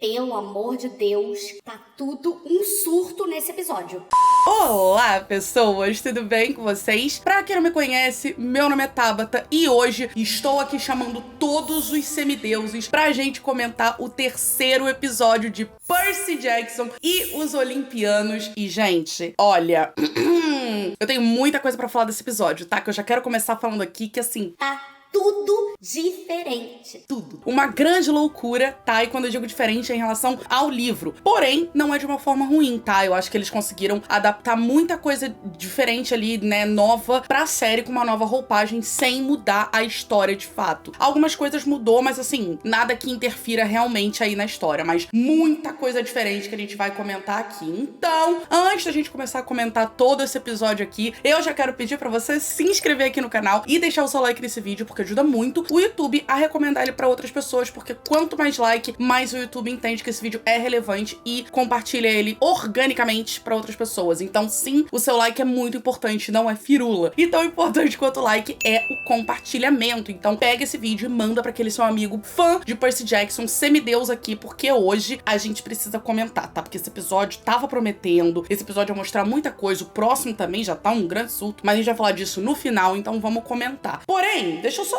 Pelo amor de Deus, tá tudo um surto nesse episódio. Olá, pessoas, tudo bem com vocês? Pra quem não me conhece, meu nome é Tabata e hoje estou aqui chamando todos os semideuses pra gente comentar o terceiro episódio de Percy Jackson e os Olimpianos. E, gente, olha, eu tenho muita coisa pra falar desse episódio, tá? Que eu já quero começar falando aqui que, assim, Tá tudo diferente. tudo. Uma grande loucura, tá? E quando eu digo diferente é em relação ao livro. Porém, não é de uma forma ruim, tá? Eu acho que eles conseguiram adaptar muita coisa diferente ali, né, nova pra série com uma nova roupagem sem mudar a história de fato. Algumas coisas mudou, mas assim, nada que interfira realmente aí na história, mas muita coisa diferente que a gente vai comentar aqui. Então, antes da gente começar a comentar todo esse episódio aqui, eu já quero pedir pra você se inscrever aqui no canal e deixar o seu like nesse vídeo, porque ajuda muito o YouTube a recomendar ele pra outras pessoas, porque quanto mais like, mais o YouTube entende que esse vídeo é relevante e compartilha ele organicamente pra outras pessoas. Então sim, o seu like é muito importante, não é firula. E tão importante quanto o like é o compartilhamento. Então pega esse vídeo e manda pra aquele seu amigo fã de Percy Jackson, semideus aqui, porque hoje a gente precisa comentar, tá? Porque esse episódio tava prometendo, esse episódio ia mostrar muita coisa, o próximo também já tá um grande surto, mas a gente vai falar disso no final, então vamos comentar. Porém, deixa eu só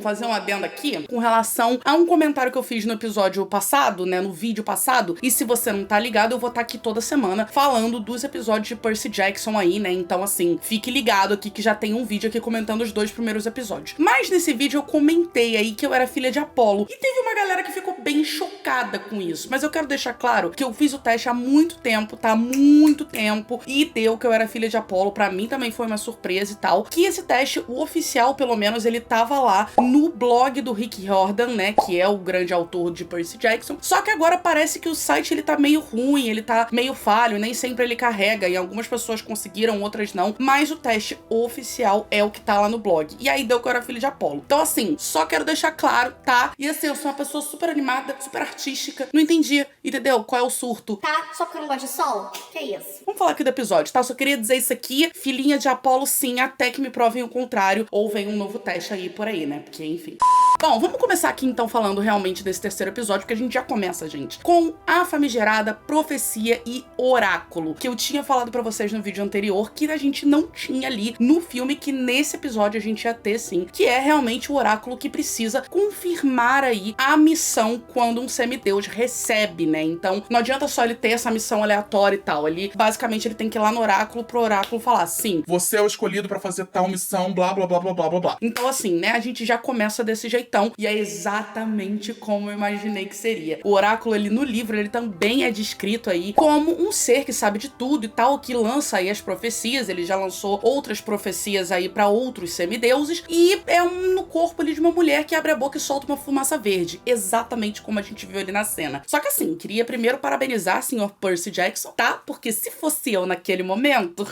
fazer um adendo aqui com relação a um comentário que eu fiz no episódio passado, né, no vídeo passado, e se você não tá ligado, eu vou estar aqui toda semana falando dos episódios de Percy Jackson aí, né, então assim, fique ligado aqui que já tem um vídeo aqui comentando os 2 primeiros episódios. Mas nesse vídeo eu comentei aí que eu era filha de Apolo, e teve uma galera que ficou bem chocada com isso, mas eu quero deixar claro que eu fiz o teste há muito tempo, tá, muito tempo, e deu que eu era filha de Apolo, pra mim também foi uma surpresa e tal, que esse teste, o oficial pelo menos, ele tava lá no blog do Rick Riordan, né, que é o grande autor de Percy Jackson, só que agora parece que o site ele tá meio ruim, ele tá meio falho, nem sempre ele carrega, e algumas pessoas conseguiram, outras não, mas o teste oficial é o que tá lá no blog, e aí deu que eu era filho de Apolo. Então assim, só quero deixar claro, tá? E assim, eu sou uma pessoa super animada, super artística, não entendi, entendeu? Qual é o surto? Tá? Só porque eu não gosto de sol? Que isso? Vamos falar aqui do episódio, tá? Eu só queria dizer isso aqui, filhinha de Apolo sim, até que me provem o contrário, ou vem um novo teste aí por aí, né? Porque, enfim. Bom, vamos começar aqui então falando realmente desse terceiro episódio, porque a gente já começa, gente, com a famigerada profecia e oráculo, que eu tinha falado pra vocês no vídeo anterior, que a gente não tinha ali no filme, que nesse episódio a gente ia ter sim, que é realmente o oráculo que precisa confirmar aí a missão quando um semideus recebe, né? Então, não adianta só ele ter essa missão aleatória e tal, ele, basicamente, ele tem que ir lá no oráculo pro oráculo falar, sim, você é o escolhido pra fazer tal missão, blá, blá, blá, blá, blá, blá, blá. Então, assim, né, a gente já começa desse jeitão, e é exatamente como eu imaginei que seria. O oráculo, ele no livro, ele também é descrito aí como um ser que sabe de tudo e tal, que lança aí as profecias, ele já lançou outras profecias aí pra outros semideuses, e é no corpo ali de uma mulher que abre a boca e solta uma fumaça verde, exatamente como a gente viu ali na cena. Só que assim, queria primeiro parabenizar o Sr. Percy Jackson, tá? Porque se fosse eu naquele momento,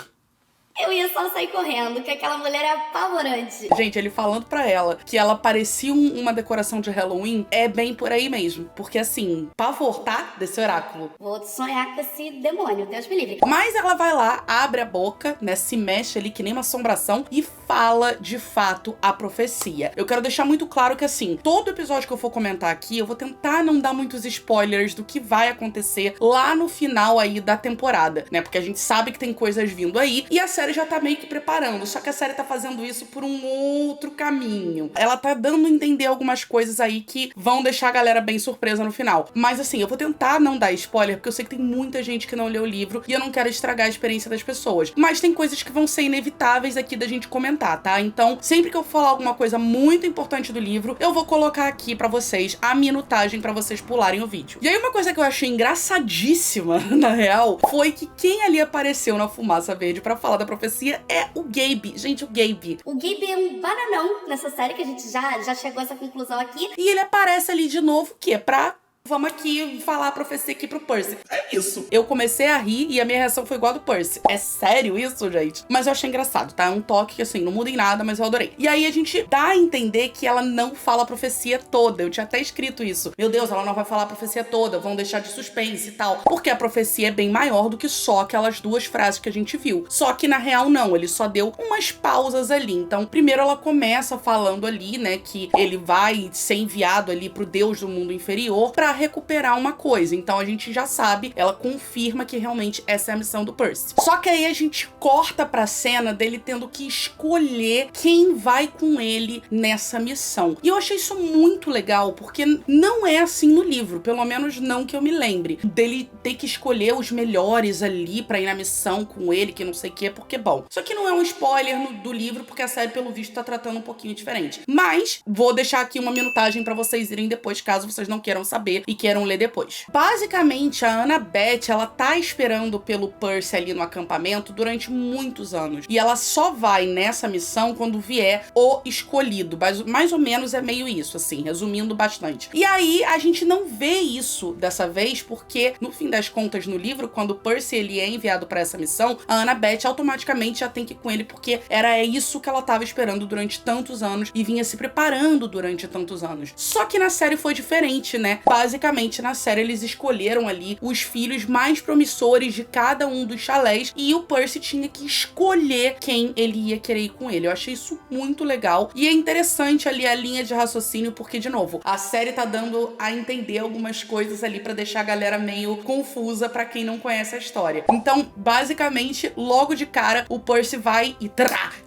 Eu ia só sair correndo, que aquela mulher é apavorante. gente, ele falando pra ela que ela parecia uma decoração de Halloween, é bem por aí mesmo. Porque assim, pavor, tá? Desse oráculo. Vou sonhar com esse demônio, Deus me livre. Mas ela vai lá, abre a boca, né, se mexe ali que nem uma assombração e fala de fato a profecia. Eu quero deixar muito claro que assim, todo episódio que eu for comentar aqui, eu vou tentar não dar muitos spoilers do que vai acontecer lá no final aí da temporada, né? Porque a gente sabe que tem coisas vindo aí e a série já tá meio que preparando, só que a série tá fazendo isso por um outro caminho. Ela tá dando a entender algumas coisas aí que vão deixar a galera bem surpresa no final. Mas assim, eu vou tentar não dar spoiler, porque eu sei que tem muita gente que não leu o livro e eu não quero estragar a experiência das pessoas. Mas tem coisas que vão ser inevitáveis aqui da gente comentar, tá? Então, sempre que eu falar alguma coisa muito importante do livro, eu vou colocar aqui pra vocês a minutagem pra vocês pularem o vídeo. E aí uma coisa que eu achei engraçadíssima, na real, foi que quem ali apareceu na fumaça verde pra falar da profecia é o Gabe. Gente, o Gabe. O Gabe é um bananão nessa série, que a gente já chegou a essa conclusão aqui. E ele aparece ali de novo, que é pra vamos aqui falar a profecia aqui pro Percy. É isso. Eu comecei a rir e a minha reação foi igual a do Percy. É sério isso, gente? Mas eu achei engraçado, tá? É um toque que, assim, não muda em nada, mas eu adorei. E aí a gente dá a entender que ela não fala a profecia toda. Eu tinha até escrito isso. Meu Deus, ela não vai falar a profecia toda, vão deixar de suspense e tal. Porque a profecia é bem maior do que só aquelas 2 frases que a gente viu. Só que na real não, ele só deu umas pausas ali. Então, primeiro ela começa falando ali, né, que ele vai ser enviado ali pro Deus do mundo inferior pra tentar recuperar uma coisa. Então a gente já sabe, ela confirma que realmente essa é a missão do Percy. Só que aí a gente corta pra cena dele tendo que escolher quem vai com ele nessa missão. E eu achei isso muito legal, porque não é assim no livro, pelo menos não que eu me lembre. Dele ter que escolher os melhores ali pra ir na missão com ele, que não sei o que, porque bom. Isso aqui não é um spoiler do livro, porque a série, pelo visto, tá tratando um pouquinho diferente. Mas vou deixar aqui uma minutagem pra vocês irem depois, caso vocês não queiram saber e queiram ler depois. Basicamente, a Annabeth, ela tá esperando pelo Percy ali no acampamento durante muitos anos. E ela só vai nessa missão quando vier o escolhido. Mais ou menos é meio isso, assim, resumindo bastante. E aí, a gente não vê isso dessa vez, porque, no fim das contas, no livro, quando o Percy ele é enviado pra essa missão, a Annabeth automaticamente já tem que ir com ele, porque era isso que ela tava esperando durante tantos anos e vinha se preparando durante tantos anos. Só que na série foi diferente, né? Basicamente, na série, eles escolheram ali os filhos mais promissores de cada um dos chalés e o Percy tinha que escolher quem ele ia querer ir com ele. Eu achei isso muito legal e é interessante ali a linha de raciocínio, porque, de novo, a série tá dando a entender algumas coisas ali pra deixar a galera meio confusa pra quem não conhece a história. Então, basicamente, logo de cara, o Percy vai e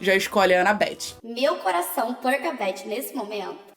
já escolhe a Annabeth. Meu coração, Percabeth, nesse momento.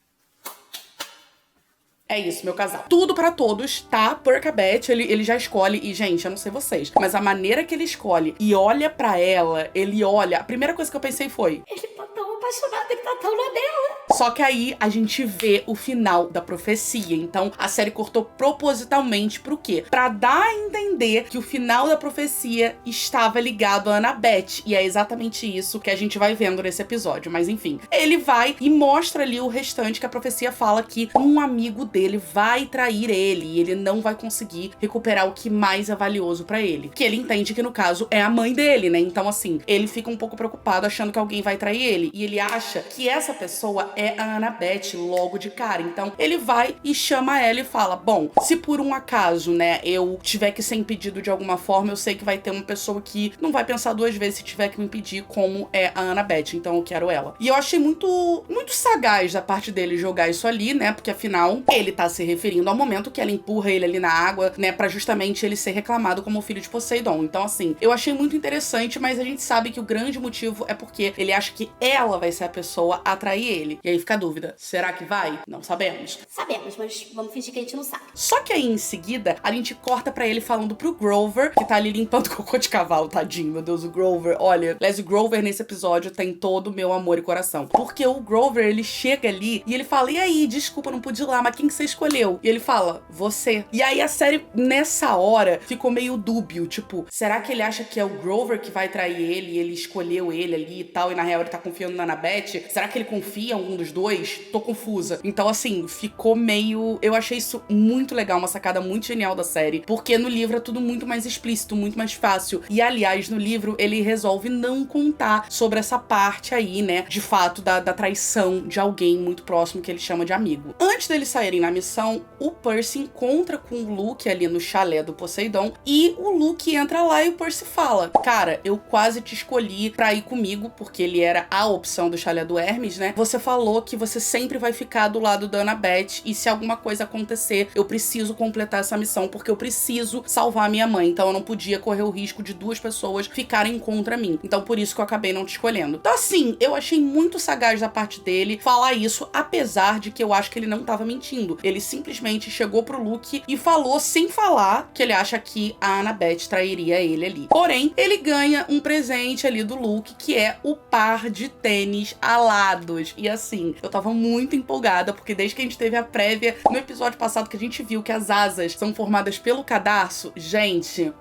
É isso, meu casal. Tudo pra todos, tá? Percabeth, ele já escolhe. E, gente, eu não sei vocês, mas a maneira que ele escolhe e olha pra ela, ele olha... A primeira coisa que eu pensei foi... Ele tá tão apaixonado, ele tá tão na dela. Só que aí a gente vê o final da profecia. Então, a série cortou propositalmente pro quê? Pra dar a entender que o final da profecia estava ligado a Annabeth. E é exatamente isso que a gente vai vendo nesse episódio. Mas, enfim. Ele vai e mostra ali o restante, que a profecia fala que um amigo dele vai trair ele e ele não vai conseguir recuperar o que mais é valioso pra ele. Que ele entende que, no caso, é a mãe dele, né? Então, assim, ele fica um pouco preocupado achando que alguém vai trair ele. E ele acha que essa pessoa é a Annabeth logo de cara. Então, ele vai e chama ela e fala, bom, se por um acaso, né, eu tiver que ser impedido de alguma forma, eu sei que vai ter uma pessoa que não vai pensar duas vezes se tiver que me impedir, como é a Annabeth. Então, eu quero ela. E eu achei muito sagaz da parte dele jogar isso ali, né? Porque, afinal, ele tá se referindo ao momento que ela empurra ele ali na água, né, pra justamente ele ser reclamado como filho de Poseidon. Então, assim, eu achei muito interessante, mas a gente sabe que o grande motivo é porque ele acha que ela vai ser a pessoa a atrair ele. E aí fica a dúvida, será que vai? Não sabemos. Sabemos, mas vamos fingir que a gente não sabe. Só que aí, em seguida, a gente corta pra ele falando pro Grover, que tá ali limpando cocô de cavalo, tadinho, meu Deus, o Grover. Olha, aliás, o Grover nesse episódio tem todo o meu amor e coração. Porque o Grover, ele chega ali e ele fala, e aí, desculpa, não pude ir lá, mas quem que você escolheu? E ele fala, você. E aí a série, nessa hora, ficou meio dúbio, tipo, será que ele acha que é o Grover que vai trair ele e ele escolheu ele ali e tal, e na real ele tá confiando na Annabeth? Será que ele confia em algum dos dois? Tô confusa. Então, assim, ficou meio... Eu achei isso muito legal, uma sacada muito genial da série, porque no livro é tudo muito mais explícito, muito mais fácil. E, aliás, no livro, ele resolve não contar sobre essa parte aí, né, de fato, da traição de alguém muito próximo que ele chama de amigo. Antes deles saírem na missão, o Percy encontra com o Luke ali no chalé do Poseidon e o Luke entra lá e o Percy fala, cara, eu quase te escolhi pra ir comigo, porque ele era a opção do chalé do Hermes, né? Você falou que você sempre vai ficar do lado da Annabeth e se alguma coisa acontecer, eu preciso completar essa missão porque eu preciso salvar a minha mãe, então eu não podia correr o risco de duas pessoas ficarem contra mim. Então por isso que eu acabei não te escolhendo. Então assim, eu achei muito sagaz da parte dele falar isso, apesar de que eu acho que ele não tava mentindo. Ele simplesmente chegou pro Luke e falou sem falar que ele acha que a Annabeth trairia ele ali. Porém, ele ganha um presente ali do Luke, que é o par de tênis alados. E assim, eu tava muito empolgada, porque desde que a gente teve a prévia no episódio passado que a gente viu que as asas são formadas pelo cadarço, gente...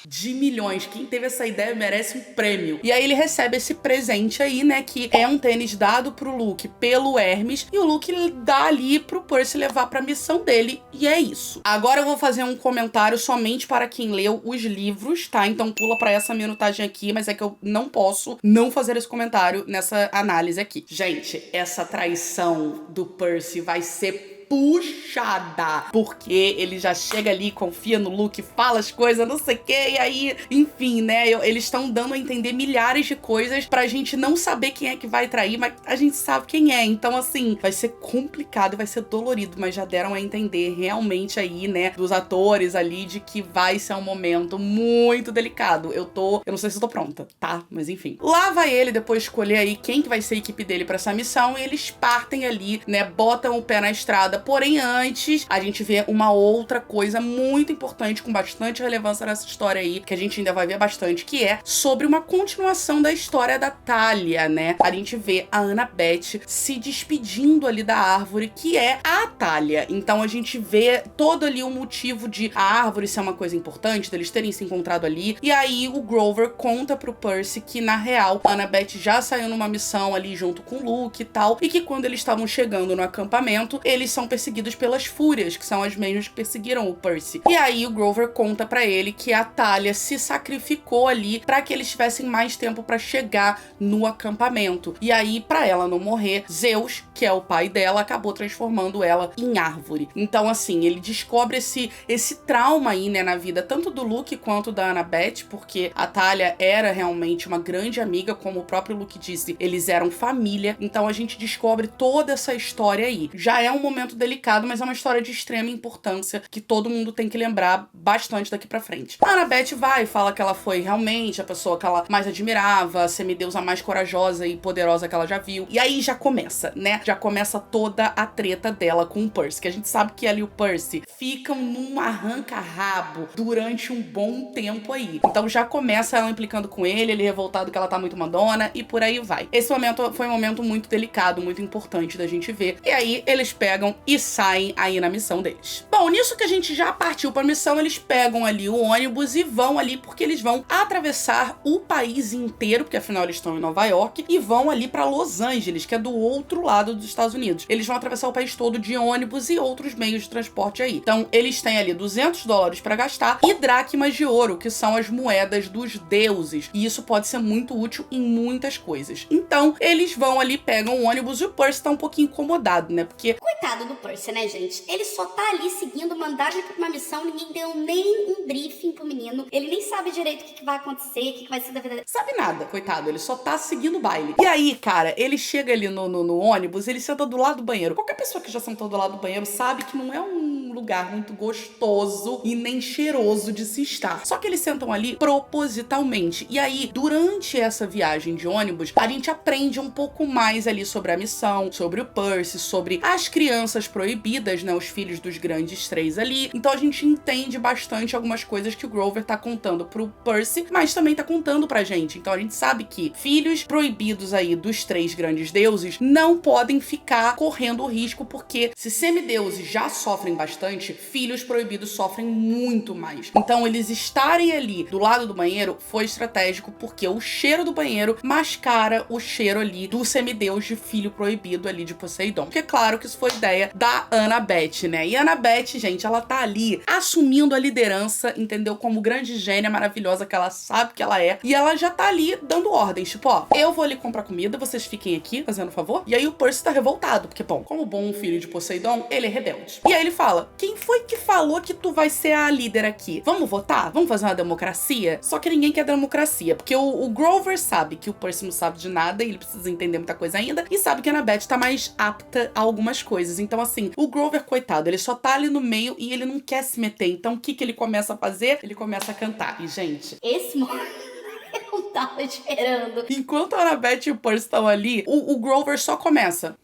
de milhões. Quem teve essa ideia merece um prêmio. E aí ele recebe esse presente aí, né, que é um tênis dado pro Luke pelo Hermes, e o Luke dá ali pro Percy levar pra missão dele, e é isso. Agora eu vou fazer um comentário somente para quem leu os livros, tá? Então pula pra essa minutagem aqui, mas é que eu não posso não fazer esse comentário nessa análise aqui. Gente, essa traição do Percy vai ser puxada. Porque ele já chega ali, confia no Luke, fala as coisas, não sei o que, e aí, enfim, né? Eles estão dando a entender milhares de coisas pra gente não saber quem é que vai trair, mas a gente sabe quem é. Então, assim, vai ser complicado e vai ser dolorido, mas já deram a entender realmente aí, né, dos atores ali, de que vai ser um momento muito delicado. Eu não sei se eu tô pronta, tá? Mas enfim. Lá vai ele depois escolher aí quem que vai ser a equipe dele pra essa missão e eles partem ali, né, botam o pé na estrada. Porém, antes, a gente vê uma outra coisa muito importante, com bastante relevância nessa história aí, que a gente ainda vai ver bastante, que é sobre uma continuação da história da Talia, né? A gente vê a Annabeth se despedindo ali da árvore, que é a Talia. Então a gente vê todo ali o motivo de a árvore ser uma coisa importante, deles terem se encontrado ali. E aí o Grover conta pro Percy que, na real, a Annabeth já saiu numa missão ali junto com o Luke e tal, e que quando eles estavam chegando no acampamento, eles são perseguidos pelas Fúrias, que são as mesmas que perseguiram o Percy. E aí o Grover conta pra ele que a Talia se sacrificou ali pra que eles tivessem mais tempo pra chegar no acampamento. E aí, pra ela não morrer, Zeus, que é o pai dela, acabou transformando ela em árvore. Então, assim, ele descobre esse trauma aí, né, na vida, tanto do Luke quanto da Annabeth, porque a Talia era realmente uma grande amiga, como o próprio Luke disse, eles eram família. Então a gente descobre toda essa história aí. Já é um momento delicado, mas é uma história de extrema importância que todo mundo tem que lembrar bastante daqui pra frente. A Annabeth vai e fala que ela foi realmente a pessoa que ela mais admirava, a semideusa mais corajosa e poderosa que ela já viu. E aí já começa, né? Já começa toda a treta dela com o Percy, que a gente sabe que ela e o Percy ficam num arranca-rabo durante um bom tempo aí. Então já começa ela implicando com ele revoltado que ela tá muito mandona e por aí vai. Esse momento foi um momento muito delicado, muito importante da gente ver. E aí eles pegam e saem aí na missão deles. Bom, nisso que a gente já partiu pra missão, eles pegam ali o ônibus e vão ali porque eles vão atravessar o país inteiro, porque afinal eles estão em Nova York, e vão ali pra Los Angeles, que é do outro lado dos Estados Unidos. Eles vão atravessar o país todo de ônibus e outros meios de transporte aí. Então, eles têm ali $200 pra gastar e dracmas de ouro, que são as moedas dos deuses. E isso pode ser muito útil em muitas coisas. Então, eles vão ali, pegam o ônibus e o Percy tá um pouquinho incomodado, né? Porque... Coitado do Percy, né, gente? Ele só tá ali seguindo, mandaram ele pra uma missão, ninguém deu nem um briefing pro menino. Ele nem sabe direito o que vai acontecer, o que vai ser da vida dele. Sabe nada, coitado. Ele só tá seguindo o baile. E aí, cara, ele chega ali no ônibus, ele senta do lado do banheiro. Qualquer pessoa que já sentou do lado do banheiro sabe que não é um lugar muito gostoso e nem cheiroso de se estar. Só que eles sentam ali propositalmente. E aí, durante essa viagem de ônibus, a gente aprende um pouco mais ali sobre a missão, sobre o Percy, sobre as crianças proibidas, né? Os filhos dos grandes três ali. Então a gente entende bastante algumas coisas que o Grover tá contando pro Percy, mas também tá contando pra gente. Então a gente sabe que filhos proibidos aí dos três grandes deuses não podem ficar correndo o risco, porque se semideuses já sofrem bastante, filhos proibidos sofrem muito mais. Então eles estarem ali do lado do banheiro foi estratégico, porque o cheiro do banheiro mascara o cheiro ali do semideus de filho proibido ali de Poseidon. Porque claro que isso foi ideia da Annabeth, né? E a Annabeth, gente, ela tá ali assumindo a liderança, entendeu? Como grande gênia maravilhosa que ela sabe que ela é. E ela já tá ali dando ordens, tipo, ó, eu vou ali comprar comida, vocês fiquem aqui, fazendo favor. E aí o Percy tá revoltado, porque, bom, como bom filho de Poseidon, ele é rebelde. E aí ele fala, quem foi que falou que tu vai ser a líder aqui? Vamos votar? Vamos fazer uma democracia? Só que ninguém quer democracia, porque o Grover sabe que o Percy não sabe de nada e ele precisa entender muita coisa ainda, e sabe que a Annabeth tá mais apta a algumas coisas. Então, assim, o Grover, coitado, ele só tá ali no meio e ele não quer se meter. Então, o que ele começa a fazer? Ele começa a cantar. E, gente... Esse momento eu não tava esperando. Enquanto a Annabeth e o Percy estão ali, o Grover só começa...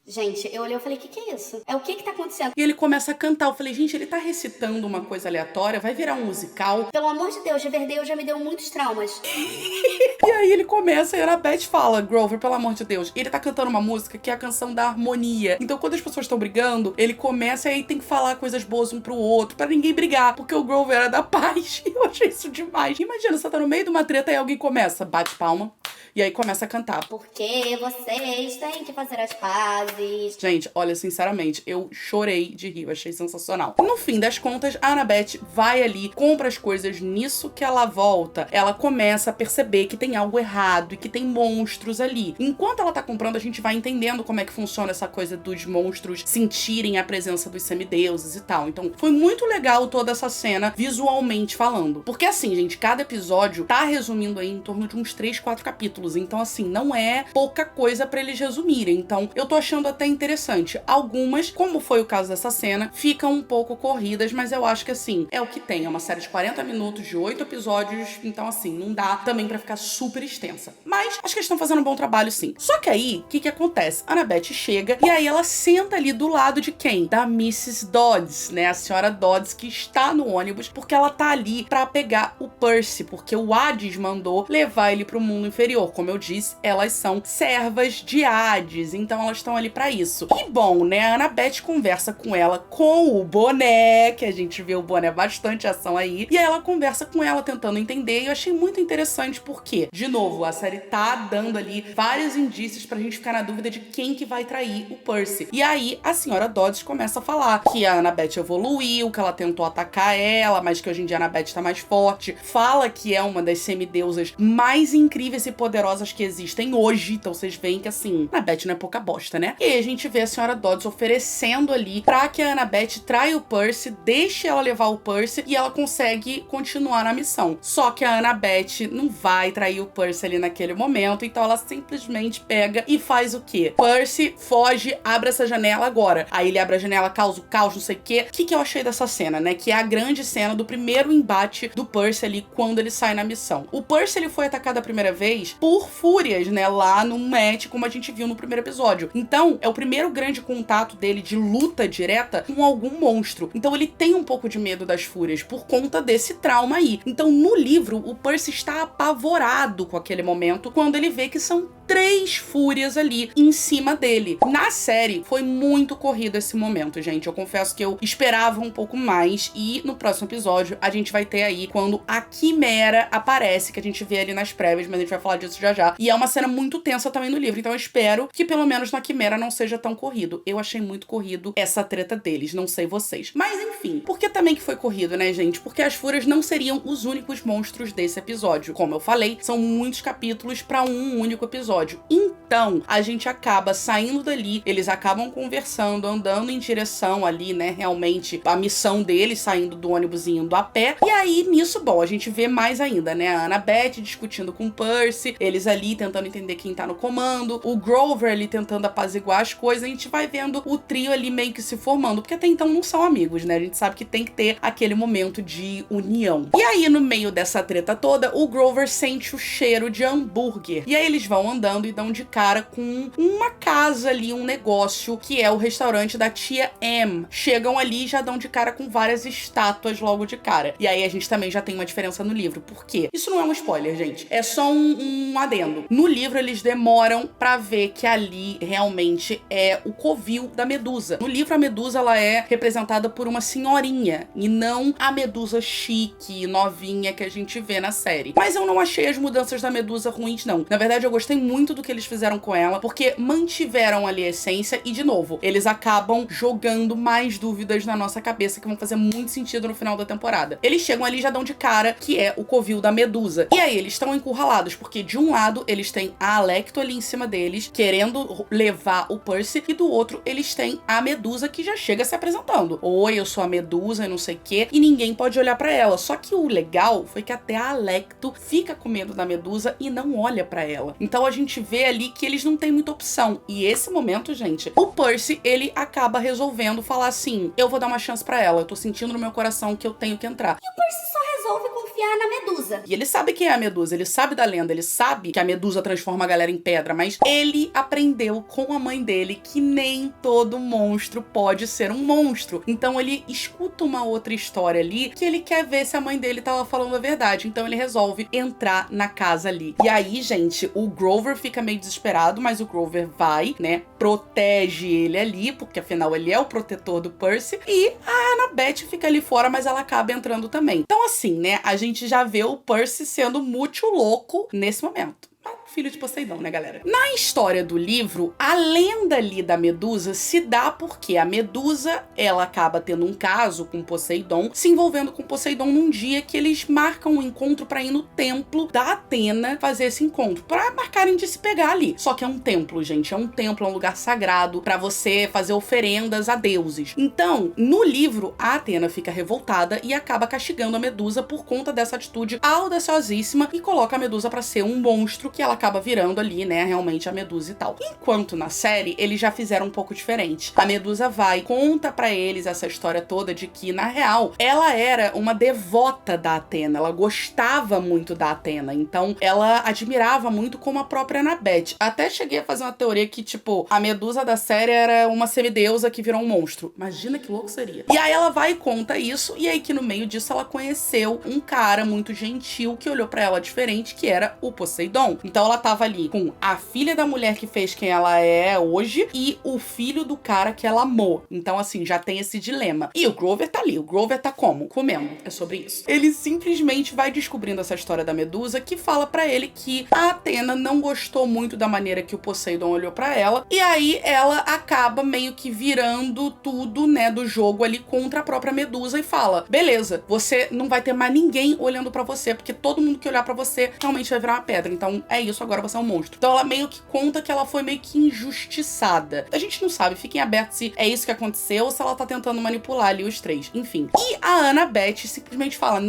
Gente, eu olhei e falei, o que é isso? É o que tá acontecendo? E ele começa a cantar. Eu falei, gente, ele tá recitando uma coisa aleatória, vai virar um musical. Pelo amor de Deus, Riverdale já me deu muitos traumas. E aí ele começa e a Annabeth fala, Grover, pelo amor de Deus. E ele tá cantando uma música que é a canção da harmonia. Então quando as pessoas estão brigando, ele começa e aí tem que falar coisas boas um pro outro, pra ninguém brigar, porque o Grover era da paz. E eu achei isso demais. Imagina, você tá no meio de uma treta e alguém começa, bate palma, E aí começa a cantar. Porque vocês têm que fazer as pazes. Gente, olha, sinceramente, eu chorei de rir, eu achei sensacional. No fim das contas, a Annabeth vai ali, compra as coisas. Nisso que ela volta, ela começa a perceber que tem algo errado e que tem monstros ali. Enquanto ela tá comprando, a gente vai entendendo como é que funciona essa coisa dos monstros sentirem a presença dos semideuses e tal. Então, foi muito legal toda essa cena, visualmente falando. Porque assim, gente, cada episódio tá resumindo aí em torno de uns 3, 4 capítulos. Então, assim, não é pouca coisa pra eles resumirem. Então, eu tô achando até interessante. Algumas, como foi o caso dessa cena, ficam um pouco corridas, mas eu acho que, assim, é o que tem. É uma série de 40 minutos, de 8 episódios. Então, assim, não dá também pra ficar super extensa. Mas, acho que eles estão fazendo um bom trabalho, sim. Só que aí, o que acontece? A Annabeth chega e aí ela senta ali do lado de quem? Da Mrs. Dodds, né? A senhora Dodds, que está no ônibus, porque ela tá ali pra pegar o Percy, porque o Hades mandou levar ele pro mundo inferior. Como eu disse, elas são servas de Hades, então elas estão ali pra isso. E bom, né? A Annabeth conversa com ela com o boné, que a gente vê o boné bastante ação aí, e aí ela conversa com ela tentando entender, e eu achei muito interessante porque, de novo, a série tá dando ali vários indícios pra gente ficar na dúvida de quem que vai trair o Percy. E aí, a senhora Dodds começa a falar que a Annabeth evoluiu, que ela tentou atacar ela, mas que hoje em dia a Annabeth tá mais forte. Fala que é uma das semideusas mais incríveis e poderosas que existem hoje. Então vocês veem que, assim, a Annabeth não é pouca bosta, né? E aí a gente vê a senhora Dodds oferecendo ali pra que a Annabeth traia o Percy, deixe ela levar o Percy e ela consegue continuar na missão. Só que a Annabeth não vai trair o Percy ali naquele momento, então ela simplesmente pega e faz o quê? Percy foge, abre essa janela agora. Aí ele abre a janela, causa o caos, não sei o quê. O que eu achei dessa cena, né? Que é a grande cena do primeiro embate do Percy ali quando ele sai na missão. O Percy, ele foi atacado a primeira vez por fúrias, né? Lá no match, como a gente viu no primeiro episódio. Então, é o primeiro grande contato dele de luta direta com algum monstro. Então, ele tem um pouco de medo das fúrias por conta desse trauma aí. Então, no livro, o Percy está apavorado com aquele momento quando ele vê que são 3 fúrias ali em cima dele. Na série, foi muito corrido esse momento, gente. Eu confesso que eu esperava um pouco mais e no próximo episódio a gente vai ter aí quando a Quimera aparece, que a gente vê ali nas prévias, mas a gente vai falar disso já já. E é uma cena muito tensa também no livro, então eu espero que pelo menos na Quimera não seja tão corrido. Eu achei muito corrido essa treta deles, não sei vocês. Mas enfim, por que também que foi corrido, né, gente? Porque as fúrias não seriam os únicos monstros desse episódio. Como eu falei, são muitos capítulos pra um único episódio. Então, a gente acaba saindo dali, eles acabam conversando, andando em direção ali, né, realmente, a missão deles, saindo do ônibus e indo a pé. E aí, nisso, bom, a gente vê mais ainda, né, a Annabeth discutindo com o Percy, eles ali tentando entender quem tá no comando, o Grover ali tentando apaziguar as coisas, a gente vai vendo o trio ali meio que se formando, porque até então não são amigos, né, a gente sabe que tem que ter aquele momento de união. E aí, no meio dessa treta toda, o Grover sente o cheiro de hambúrguer, e aí eles vão andando e dão de cara com uma casa ali, um negócio, que é o restaurante da tia M. Chegam ali e já dão de cara com várias estátuas logo de cara. E aí a gente também já tem uma diferença no livro. Por quê? Isso não é um spoiler, gente. É só um adendo. No livro, eles demoram pra ver que ali realmente é o covil da Medusa. No livro, a Medusa, ela é representada por uma senhorinha e não a Medusa chique, novinha que a gente vê na série. Mas eu não achei as mudanças da Medusa ruins, não. Na verdade, eu gostei muito do que eles fizeram com ela, porque mantiveram ali a essência e, de novo, eles acabam jogando mais dúvidas na nossa cabeça que vão fazer muito sentido no final da temporada. Eles chegam ali e já dão de cara que é o covil da Medusa. E aí, eles estão encurralados, porque de um lado, eles têm a Alecto ali em cima deles, querendo levar o Percy, e do outro, eles têm a Medusa, que já chega se apresentando. Oi, eu sou a Medusa e não sei o quê, e ninguém pode olhar pra ela. Só que o legal foi que até a Alecto fica com medo da Medusa e não olha pra ela. Então, a gente vê ali que eles não têm muita opção. E esse momento, gente, o Percy, ele acaba resolvendo falar assim, eu vou dar uma chance pra ela, eu tô sentindo no meu coração que eu tenho que entrar. E o Percy só resolve confiar na Medusa. E ele sabe quem é a Medusa, ele sabe da lenda, ele sabe que a Medusa transforma a galera em pedra, mas ele aprendeu com a mãe dele que nem todo monstro pode ser um monstro. Então ele escuta uma outra história ali que ele quer ver se a mãe dele tava falando a verdade. Então ele resolve entrar na casa ali. E aí, gente, o Grover fica meio desesperado, mas o Grover vai, né, protege ele ali, porque afinal ele é o protetor do Percy, e a Annabeth fica ali fora, mas ela acaba entrando também. Então assim, né, a gente já vê o Percy sendo muito louco nesse momento. Mas filho de Poseidon, né, galera? Na história do livro, a lenda ali da Medusa se dá porque a Medusa, ela acaba tendo um caso com Poseidon, se envolvendo com Poseidon num dia que eles marcam um encontro pra ir no templo da Atena fazer esse encontro, pra marcarem de se pegar ali. Só que é um templo, gente, é um templo, é um lugar sagrado pra você fazer oferendas a deuses. Então, no livro, a Atena fica revoltada e acaba castigando a Medusa por conta dessa atitude audaciosíssima e coloca a Medusa pra ser um monstro que ela acaba virando ali, né, realmente a Medusa e tal. Enquanto na série, eles já fizeram um pouco diferente. A Medusa vai, conta pra eles essa história toda de que, na real, ela era uma devota da Atena, ela gostava muito da Atena, então ela admirava muito como a própria Annabeth. Até cheguei a fazer uma teoria que, tipo, a Medusa da série era uma semideusa que virou um monstro. Imagina que louco seria. E aí ela vai e conta isso, e aí que no meio disso ela conheceu um cara muito gentil que olhou pra ela diferente, que era o Poseidon. Então ela tava ali com a filha da mulher que fez quem ela é hoje e o filho do cara que ela amou. Então, assim, já tem esse dilema. E o Grover tá ali. O Grover tá como? Comendo. É sobre isso. Ele simplesmente vai descobrindo essa história da Medusa, que fala pra ele que a Atena não gostou muito da maneira que o Poseidon olhou pra ela. E aí ela acaba meio que virando tudo, né, do jogo ali contra a própria Medusa e fala: beleza, você não vai ter mais ninguém olhando pra você, porque todo mundo que olhar pra você realmente vai virar uma pedra. Então é isso, agora você é um monstro. Então ela meio que conta que ela foi meio que injustiçada. A gente não sabe, fiquem abertos se é isso que aconteceu ou se ela tá tentando manipular ali os três. Enfim. E a Annabeth simplesmente fala: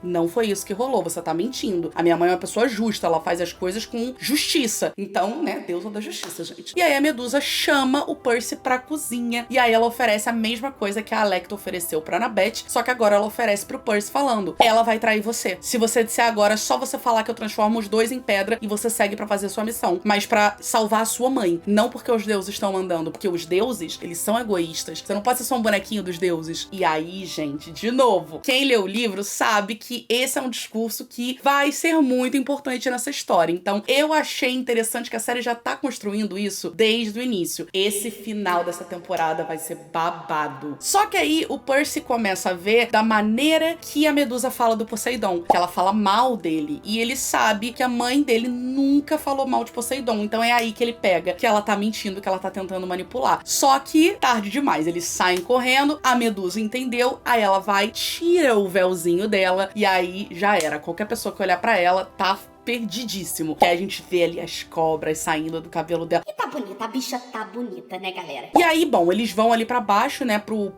não foi isso que rolou, você tá mentindo. A minha mãe é uma pessoa justa, ela faz as coisas com justiça. Então, né, deusa da justiça, gente. E aí a Medusa chama o Percy pra cozinha, e aí ela oferece a mesma coisa que a Alecto ofereceu pra Annabeth, só que agora ela oferece pro Percy falando: ela vai trair você. Se você disser agora, é só você falar que eu transformo os dois em pedra e você segue pra fazer sua missão. Mas pra salvar a sua mãe. Não porque os deuses estão mandando, porque os deuses, eles são egoístas. Você não pode ser só um bonequinho dos deuses. E aí, gente, de novo, quem lê o livro sabe que esse é um discurso que vai ser muito importante nessa história. Então, eu achei interessante que a série já tá construindo isso desde o início. Esse final dessa temporada vai ser babado. Só que aí o Percy começa a ver da maneira que a Medusa fala do Poseidon, que ela fala mal dele. E ele sabe que a mãe dele nunca falou mal de Poseidon. Então é aí que ele pega que ela tá mentindo, que ela tá tentando manipular. Só que tarde demais. Eles saem correndo, a Medusa entendeu, aí ela vai, tira o véuzinho dela e aí já era. Qualquer pessoa que olhar pra ela tá perdidíssimo. Que aí a gente vê ali as cobras saindo do cabelo dela. E tá bonita, a bicha tá bonita, né, galera? E aí, bom, eles vão ali pra baixo, né, pro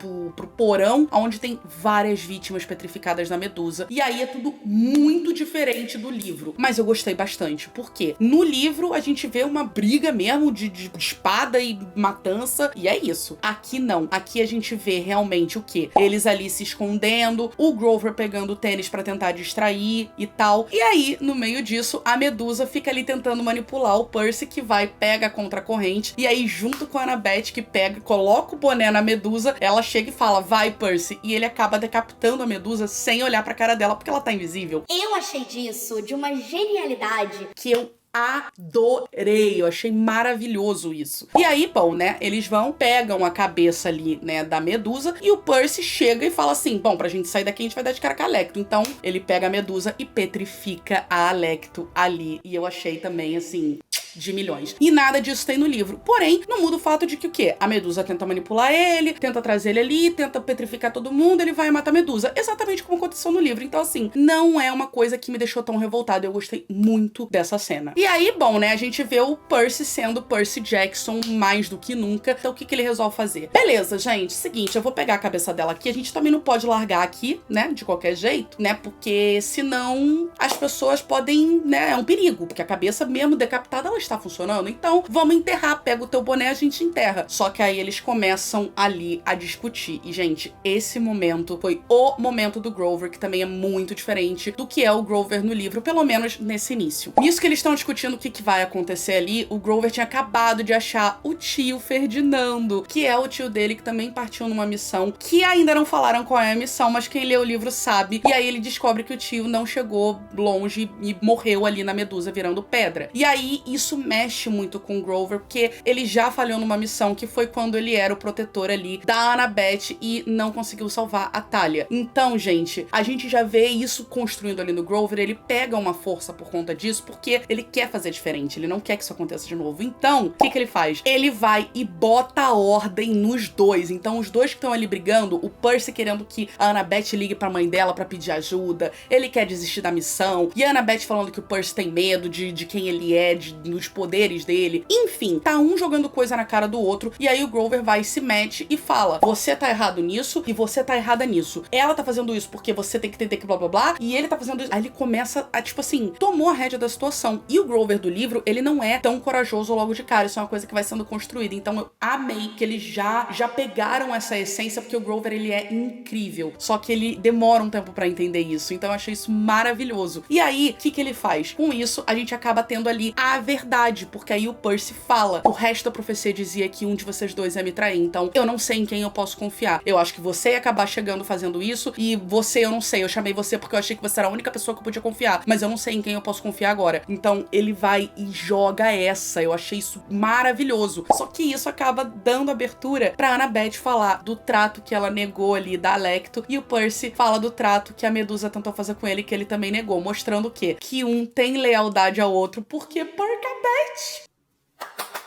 porão, onde tem várias vítimas petrificadas da Medusa. E aí é tudo muito diferente do livro. Mas eu gostei bastante, porque no livro a gente vê uma briga mesmo de espada e matança, e é isso. Aqui não. Aqui a gente vê realmente o quê? Eles ali se escondendo, o Grover pegando o tênis pra tentar distrair e tal. E aí, no meio disso, a Medusa fica ali tentando manipular o Percy, que vai, pega contra a corrente, e aí junto com a Annabeth, que pega, coloca o boné na Medusa, ela chega e fala: vai, Percy, e ele acaba decapitando a Medusa sem olhar pra cara dela, porque ela tá invisível. Eu achei disso de uma genialidade Que eu adorei, eu achei maravilhoso isso. E aí, bom, né, eles vão, pegam a cabeça ali, né, da Medusa, e o Percy chega e fala assim: bom, pra gente sair daqui a gente vai dar de cara com a Alecto. Então, ele pega a Medusa e petrifica a Alecto ali. E eu achei também, assim, de milhões. E nada disso tem no livro. Porém, não muda o fato de que o quê? A Medusa tenta manipular ele, tenta trazer ele ali, tenta petrificar todo mundo, ele vai matar a Medusa. Exatamente como aconteceu no livro. Então, assim, não é uma coisa que me deixou tão revoltada. Eu gostei muito dessa cena. E aí, bom, né, a gente vê o Percy sendo Percy Jackson mais do que nunca. Então, o que ele resolve fazer? Beleza, gente, seguinte, eu vou pegar a cabeça dela aqui. A gente também não pode largar aqui, né, de qualquer jeito, né, porque senão as pessoas podem, né, é um perigo, porque a cabeça mesmo decapitada, ela está funcionando. Então, vamos enterrar, pega o teu boné, a gente enterra. Só que aí eles começam ali a discutir. E, gente, esse momento foi o momento do Grover, que também é muito diferente do que é o Grover no livro, pelo menos nesse início. Nisso que eles estão discutindo o que vai acontecer ali, o Grover tinha acabado de achar o tio Ferdinando, que é o tio dele, que também partiu numa missão, que ainda não falaram qual é a missão, mas quem lê o livro sabe. E aí ele descobre que o tio não chegou longe e morreu ali na Medusa virando pedra. E aí isso isso mexe muito com o Grover, porque ele já falhou numa missão, que foi quando ele era o protetor ali da Annabeth e não conseguiu salvar a Talia. Então, gente, a gente já vê isso construindo ali no Grover, ele pega uma força por conta disso, porque ele quer fazer diferente, ele não quer que isso aconteça de novo. Então, o que ele faz? Ele vai e bota a ordem nos dois. Então, os dois que estão ali brigando, o Percy querendo que a Annabeth ligue pra mãe dela pra pedir ajuda, ele quer desistir da missão, e a Annabeth falando que o Percy tem medo de quem ele é, dos poderes dele. Enfim, tá um jogando coisa na cara do outro, e aí o Grover vai, se mete e fala: você tá errado nisso, e você tá errada nisso. Ela tá fazendo isso porque você tem que entender que blá blá blá, e ele tá fazendo isso. Aí ele começa a, tipo assim, tomou a rédea da situação. E o Grover do livro, ele não é tão corajoso logo de cara, isso é uma coisa que vai sendo construída. Então eu amei que eles já pegaram essa essência, porque o Grover, ele é incrível. Só que ele demora um tempo pra entender isso, então eu achei isso maravilhoso. E aí, o que ele faz? Com isso, a gente acaba tendo ali a verdade, porque aí o Percy fala: o resto da profecia dizia que um de vocês dois ia me trair, então eu não sei em quem eu posso confiar. Eu acho que você ia acabar chegando fazendo isso, e você, eu não sei, eu chamei você porque eu achei que você era a única pessoa que eu podia confiar, mas eu não sei em quem eu posso confiar agora. Então ele vai e joga essa, eu achei isso maravilhoso. Só que isso acaba dando abertura pra Annabeth falar do trato que ela negou ali da Alecto, e o Percy fala do trato que a Medusa tentou fazer com ele, que ele também negou, mostrando o quê? Que um tem lealdade ao outro, porque Percabeth.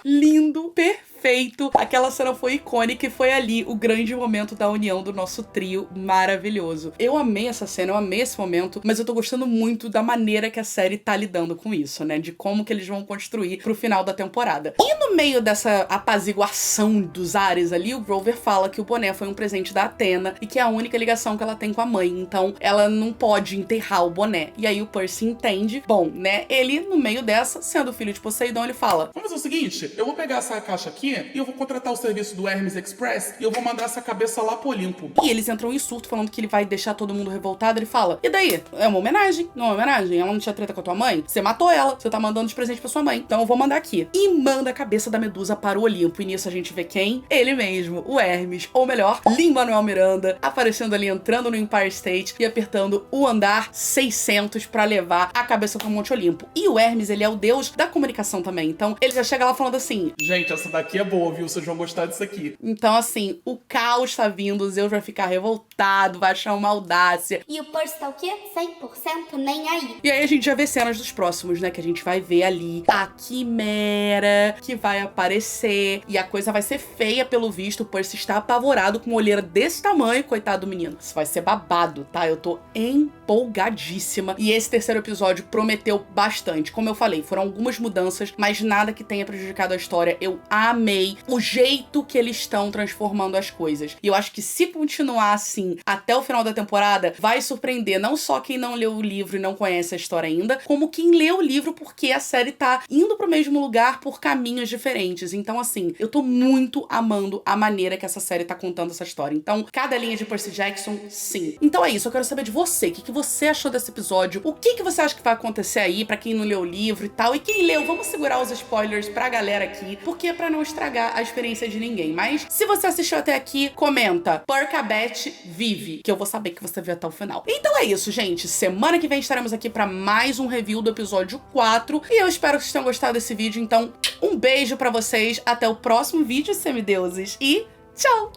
Lindo, perfeito. Aquela cena foi icônica e foi ali o grande momento da união do nosso trio maravilhoso. Eu amei essa cena, eu amei esse momento, mas eu tô gostando muito da maneira que a série tá lidando com isso, né? De como que eles vão construir pro final da temporada. E no meio dessa apaziguação dos ares ali, o Grover fala que o boné foi um presente da Athena e que é a única ligação que ela tem com a mãe, então ela não pode enterrar o boné. E aí o Percy entende. Bom, né? Ele, no meio dessa, sendo filho de Poseidon, ele fala: vamos fazer o seguinte, eu vou pegar essa caixa aqui e eu vou contratar o serviço do Hermes Express e eu vou mandar essa cabeça lá pro Olimpo. E eles entram em surto, falando que ele vai deixar todo mundo revoltado. Ele fala: e daí? É uma homenagem? Não é uma homenagem? Ela não tinha treta com a tua mãe? Você matou ela, você tá mandando de presente pra sua mãe, então eu vou mandar aqui. E manda a cabeça da Medusa para o Olimpo. E nisso a gente vê quem? Ele mesmo, o Hermes, ou melhor, Lin-Manuel Miranda, aparecendo ali, entrando no Empire State e apertando o andar 600 pra levar a cabeça pro Monte Olimpo. E o Hermes, ele é o deus da comunicação também, então ele já chega lá falando assim: gente, essa daqui é boa, viu? Vocês vão gostar disso aqui. Então, assim, o caos tá vindo, o Zeus vai ficar revoltado, vai achar uma audácia. E o Percy tá o quê? 100% nem aí. E aí a gente já vê cenas dos próximos, né? Que a gente vai ver ali a Quimera, que vai aparecer. E a coisa vai ser feia, pelo visto. O Percy está apavorado com uma olheira desse tamanho, coitado do menino. Isso vai ser babado, tá? Eu tô empolgadíssima. E esse terceiro episódio prometeu bastante. Como eu falei, foram algumas mudanças, mas nada que tenha prejudicado a história. Eu amei o jeito que eles estão transformando as coisas. E eu acho que se continuar assim até o final da temporada, vai surpreender não só quem não leu o livro e não conhece a história ainda, como quem leu o livro, porque a série tá indo pro mesmo lugar por caminhos diferentes. Então, assim, eu tô muito amando a maneira que essa série tá contando essa história. Então, cada linha de Percy Jackson, sim. Então é isso, eu quero saber de você. O que você achou desse episódio? O que você acha que vai acontecer aí pra quem não leu o livro e tal? E quem leu, vamos segurar os spoilers pra galera aqui, porque é pra não estragar a experiência de ninguém. Mas se você assistiu até aqui, comenta: Percabeth vive, que eu vou saber que você viu até o final. Então é isso, gente. Semana que vem estaremos aqui pra mais um review do episódio 4. E eu espero que vocês tenham gostado desse vídeo. Então, um beijo pra vocês. Até o próximo vídeo, semideuses. E tchau!